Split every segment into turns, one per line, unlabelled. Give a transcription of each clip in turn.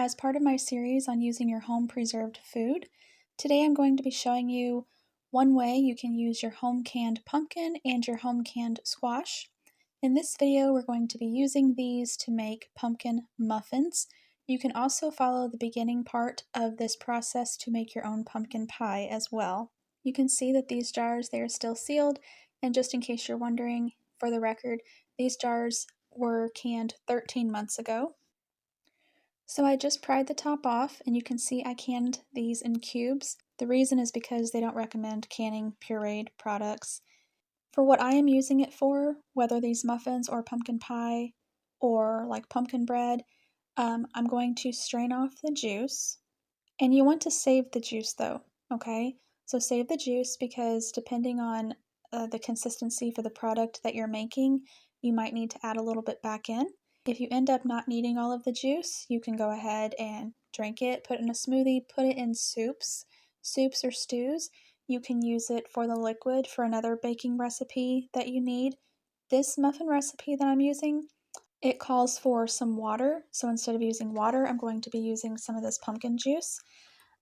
As part of my series on using your home preserved food, today I'm going to be showing you one way you can use your home canned pumpkin and your home canned squash. In this video, we're going to be using these to make pumpkin muffins. You can also follow the beginning part of this process to make your own pumpkin pie as well. You can see that these jars, they are still sealed, and just in case you're wondering, for the record, these jars were canned 13 months ago. So I just pried the top off, and you can see I canned these in cubes. The reason is because they don't recommend canning pureed products. For what I am using it for, whether these muffins or pumpkin pie or like pumpkin bread, I'm going to strain off the juice. And you want to save the juice though, okay? So save the juice because depending on the consistency for the product that you're making, you might need to add a little bit back in. If you end up not needing all of the juice, you can go ahead and drink it, put it in a smoothie, put it in soups or stews. You can use it for the liquid for another baking recipe that you need. This muffin recipe that I'm using, it calls for some water. So instead of using water, I'm going to be using some of this pumpkin juice.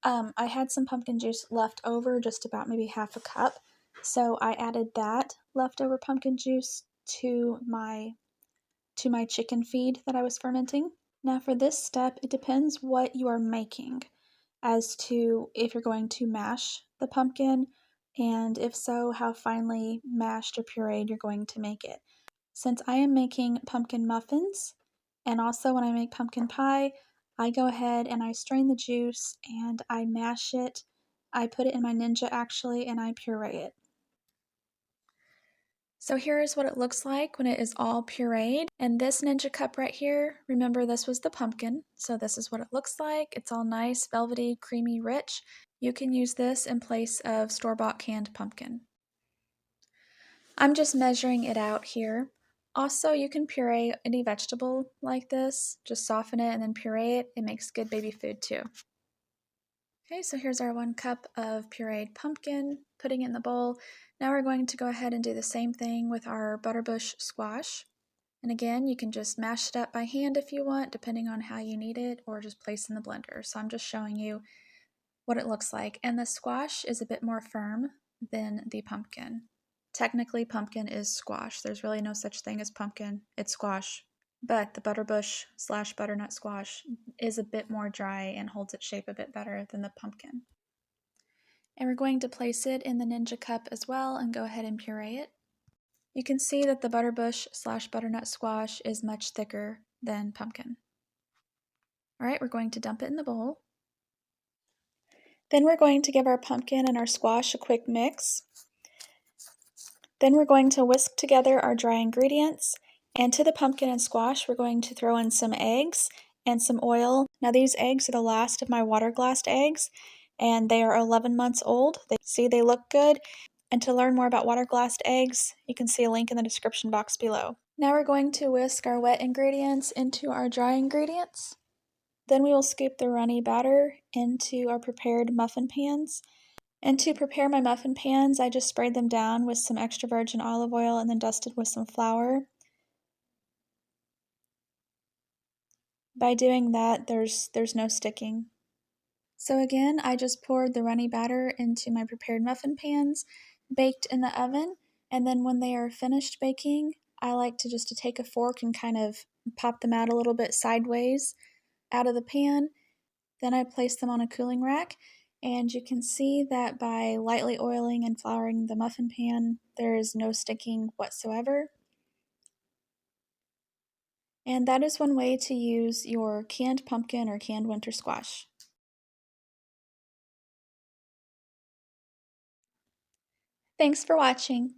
I had some pumpkin juice left over, just about maybe half a cup. So I added that leftover pumpkin juice to my chicken feed that I was fermenting. Now for this step, it depends what you are making as to if you're going to mash the pumpkin, and if so, how finely mashed or pureed you're going to make it. Since I am making pumpkin muffins, and also when I make pumpkin pie, I go ahead and I strain the juice and I mash it. I put it in my Ninja actually, and I puree it. So here's what it looks like when it is all pureed. And this Ninja cup right here, remember this was the pumpkin, so this is what it looks like. It's all nice, velvety, creamy, rich. You can use this in place of store-bought canned pumpkin. I'm just measuring it out here. Also, you can puree any vegetable like this. Just soften it and then puree it. It makes good baby food too. Okay, so here's our 1 cup of pureed pumpkin, putting it in the bowl. Now we're going to go ahead and do the same thing with our butterbush squash. And again, you can just mash it up by hand if you want, depending on how you need it, or just place in the blender. So I'm just showing you what it looks like. And the squash is a bit more firm than the pumpkin. Technically, pumpkin is squash. There's really no such thing as pumpkin. It's squash. But the butterbush / butternut squash is a bit more dry and holds its shape a bit better than the pumpkin. And we're going to place it in the Ninja cup as well and go ahead and puree it. You can see that the butterbush / butternut squash is much thicker than pumpkin. Alright, we're going to dump it in the bowl. Then we're going to give our pumpkin and our squash a quick mix. Then we're going to whisk together our dry ingredients, and to the pumpkin and squash we're going to throw in some eggs and some oil. Now these eggs are the last of my water glassed eggs, and they are 11 months old. They look good. And to learn more about water glassed eggs, you can see a link in the description box below. Now we're going to whisk our wet ingredients into our dry ingredients. Then we will scoop the runny batter into our prepared muffin pans. And to prepare my muffin pans, I just sprayed them down with some extra virgin olive oil and then dusted with some flour. By doing that, there's no sticking. So again, I just poured the runny batter into my prepared muffin pans, baked in the oven, and then when they are finished baking, I like to just take a fork and kind of pop them out a little bit sideways out of the pan. Then I place them on a cooling rack. And you can see that by lightly oiling and flouring the muffin pan, there is no sticking whatsoever. And that is one way to use your canned pumpkin or canned winter squash. Thanks for watching.